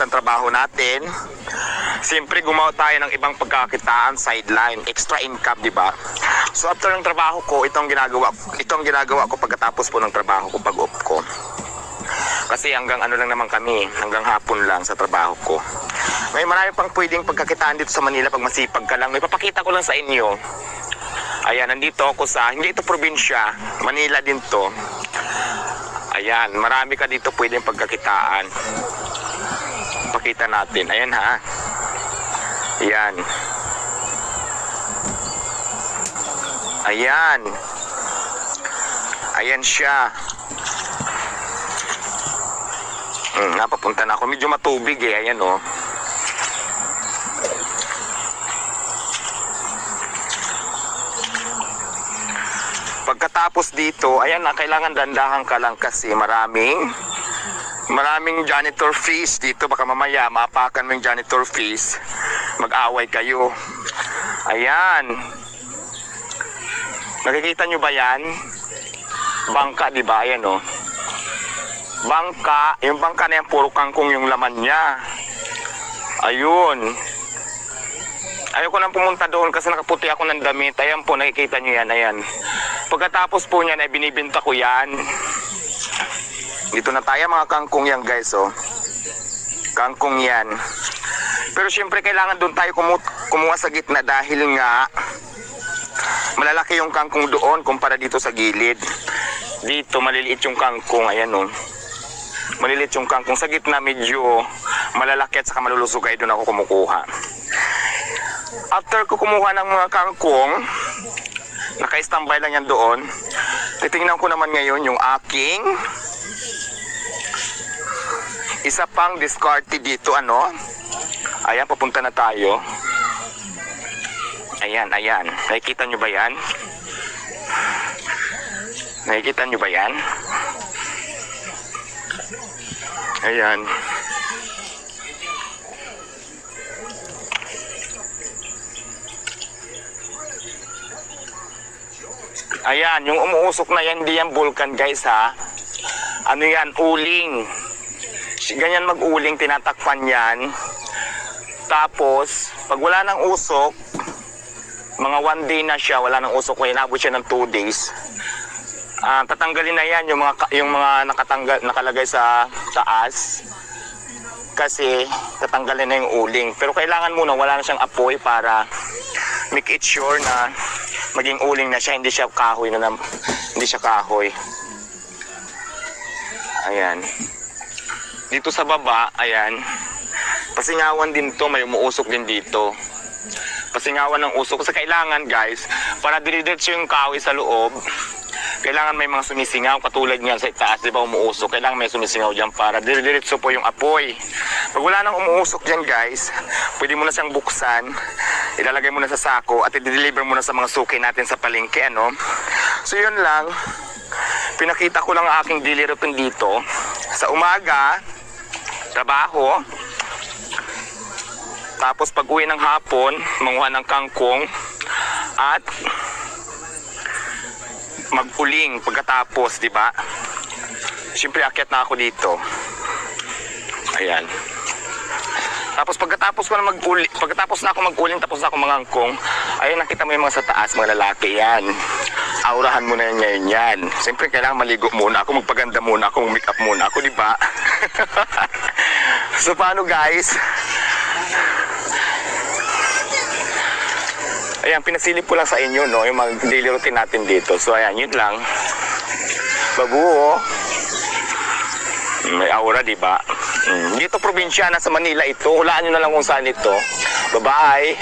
ng trabaho natin. Siyempre gumawa tayo ng ibang pagkakitaan, sideline, extra income, di ba? So after ng trabaho ko, itong ginagawa ko pagkatapos po ng trabaho ko, pag-off ko. Kasi hanggang ano lang naman kami, hanggang hapon lang sa trabaho ko. May marami pang pwedeng pagkakitaan dito sa Manila pag masipag ka lang. May papakita ko lang sa inyo. Ayan, nandito ako sa, hindi ito probinsya, Manila din to. Ayan, marami ka dito pwedeng pagkakitaan. Pakita natin, ayan ha. Ayan. Ayan. Ayan siya. Napapunta na ako. Medyo matubig eh. Ayan oh. Pagkatapos dito, ayan na, kailangan dandahan ka lang kasi maraming janitor fees dito. Baka mamaya maapakan mo yung janitor fees, mag-away kayo. Ayan. Nakikita nyo ba yan? Bangka, di ba? Ayan oh. Bangka, yung bangka na yan, puro kangkong yung laman niya. Ayun. Ayoko nang pumunta doon kasi nakaputi ako ng damit. Ayan po, nakikita nyo yan, ayan. Pagkatapos po niyan ay binibinta ko yan. Dito na tayo, mga kangkong yan guys oh. Kangkong yan. Pero syempre kailangan doon tayo kumuha sa gitna dahil nga malalaki yung kangkong doon kumpara dito sa gilid. Dito maliliit yung kangkong, ayan oh. Maliliit yung kangkong. Sa gitna medyo malalaki at saka malulusog, ay doon ako kumukuha. After ko kumuha ng mga kangkong, naka-standby lang yan doon. Titingnan ko naman ngayon yung aking isa pang discarded dito, ano. Ayan, papunta na tayo. Ayan, ayan. Nakikita nyo ba yan? Nakikita nyo ba yan? Ayan. Ayan, yung umuusok na yan, hindi yan vulkan guys ha. Ano yan, uling. Ganyan mag-uling, tinatakpan yan. Tapos, pag wala ng usok, mga 1 day na siya, wala ng usok, inabot siya ng 2 days. Tatanggalin na yan yung mga nakalagay sa taas. Kasi tatanggalin na yung uling. Pero kailangan muna wala na siyang apoy para make it sure na maging uling na siya, hindi siya kahoy hindi siya kahoy. Ayan. Dito sa baba, ayan. Pasingawan din to, may umuusok din dito. Pasingawan ng usok. Kasi kailangan guys, para dire-diretso yung kahoy sa loob, kailangan may mga sumisingaw, katulad niyan sa itaas, di ba umuusok, kailangan may sumisingaw dyan para dire-diretso po yung apoy. Pag wala nang umuusok dyan guys, pwede mo na siyang buksan, ilalagay mo na sa sako at i-deliver mo na sa mga suki natin sa palengke, ano. So yun lang, pinakita ko lang ang aking daily routine dito. Sa umaga, trabaho, tapos pag uwi ng hapon, manguha ng kangkong at mag-uling pagkatapos, di ba? Siyempre akyat na ako dito. Ayan. Tapos pagkatapos na ako mag-uling, tapos na ako mangangkong, ayun, nakita mo yung mga sa taas, mga lalaki yan. Aurahan mo na yan ngayon yan. Siyempre kailangan maligo muna ako, magpaganda muna ako, mag-make up muna ako, di ba? So paano guys? Ayan, pinasilip ko lang sa inyo, no, yung mga daily routine natin dito. So ayan, yun lang. Baguo. May aura, di ba? Dito probinsya, nasa Manila ito. Hulaan nyo na lang kung saan ito. Bye-bye.